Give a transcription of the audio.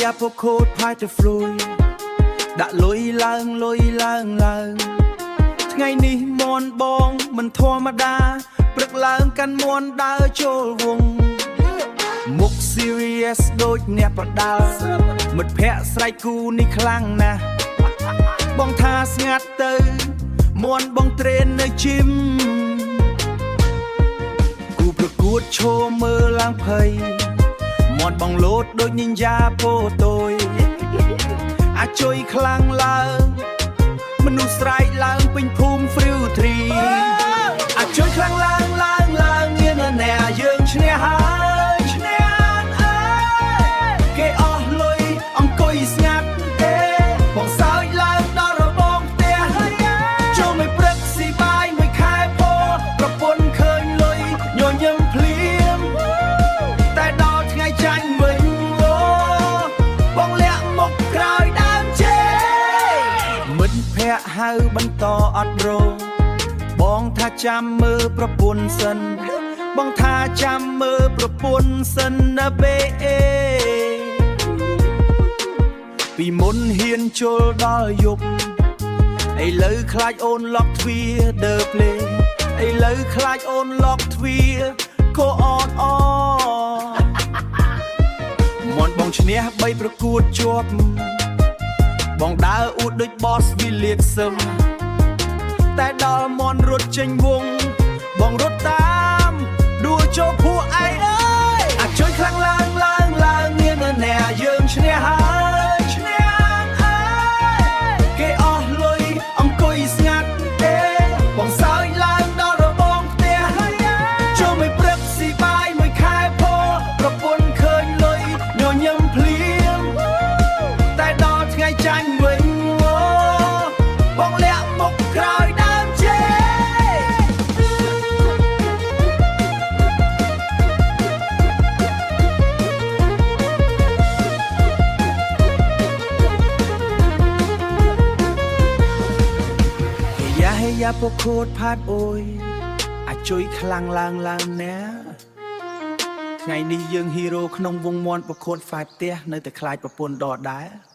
យ៉ាពកូតផាយទៅហ្វ្លុយដាក់លុយឡើងថ្ងៃនេះមន់បងមិនធម្មតាព្រឹកឡើងកាន់មន់ដើរចូលវងមុខ serious ដូចអ្នកប្រដាល់មិត្តភ័ក្តិស្រែកគូនេះខ្លាំងណាស់បងថាស្ងាត់ទៅមន់បងត្រេននៅជីមគូប្រកួតឈោមើលឡើងភ័យមន់បងលោតដូចនីយ៉ាពោតូយអាចជួយខ្លាំងឡើងមនុស្សស្រែកឡើងពេញភូមិហ្វ្រីវទ្រីអាចជួយខ្លាំងឡើងមានអ្នកយើងឈ្នះហើយឈ្នះអើយគេអស់លុយអង្គុយស្ងាត់បងសើចឡើងដល់របងផ្ទះចូលមិនព្រឹកស៊ីបាយមួយខែពោប្រពន្ធឃើញលុយញញឹមភ្លាមតែដល់ថ្ងៃចាញ់វិញបងលាក់មុខក្រោយដើមជេមិត្តភ័ក្តិហៅបន្តអត់រងបងថាចាំមើលប្រពន្ធសិនបងថាចាំមើលប្រពន្ធសិនណាបេពីមុនហ៊ានចូលដល់យប់ឥឡូវខ្លាចអូនឡុកទ្វារដើរភ្លេងឥឡូវខ្លាចអូនឡុកទ្វារខោអត់អមន់បងឈ្នះ3ប្រកួតជាប់បងដើរអួតដូច boss វិលាតសឹមតែដល់មន់រត់ចេញវងបងរត់តាមដួលចូលភក់ឯងអើយអាចជួយខ្លាំងឡើងមានអ្នកយើងឈ្នះហើយឈ្នះអើយគេអស់លុយអង្គុយស្ងាត់បងសើចឡើងដល់របងផ្ទះចូលមិនព្រឹកស៊ីបាយមួយខែពោប្រពន្ធឃើញលុយញញឹមភ្លាមតែដល់ថ្ងៃចាញ់វិញបងលាក់មុខក្រោយដើមជេយ៉ាពកូតផាតអូយអាចជួយខ្លាំងឡើងណាថ្ងៃនេះយើងហ៊ីរ៉ូក្នុងវងមន់ប្រកួតហ្វាយផ្ទះនៅតែខ្លាចប្រពន្ធដដែល